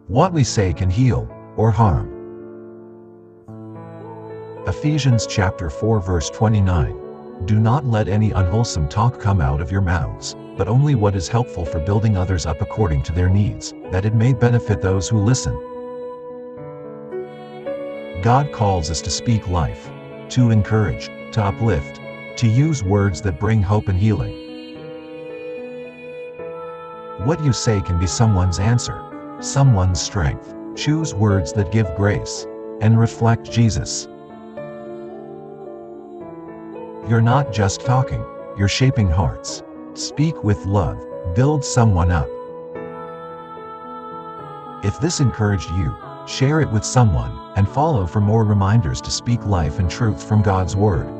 What we say can heal or harm. Ephesians chapter 4 verse 29. Do not let any unwholesome talk come out of your mouths, but only what is helpful for building others up according to their needs, that it may benefit those who listen. God calls us to speak life, to encourage, to uplift, to use words that bring hope and healing. What you say can be someone's answer, someone's strength. Choose words that give grace and reflect Jesus. You're not just talking, you're shaping hearts. Speak with love, build someone up. If this encouraged you, share it with someone, and follow for more reminders to speak life and truth from God's Word.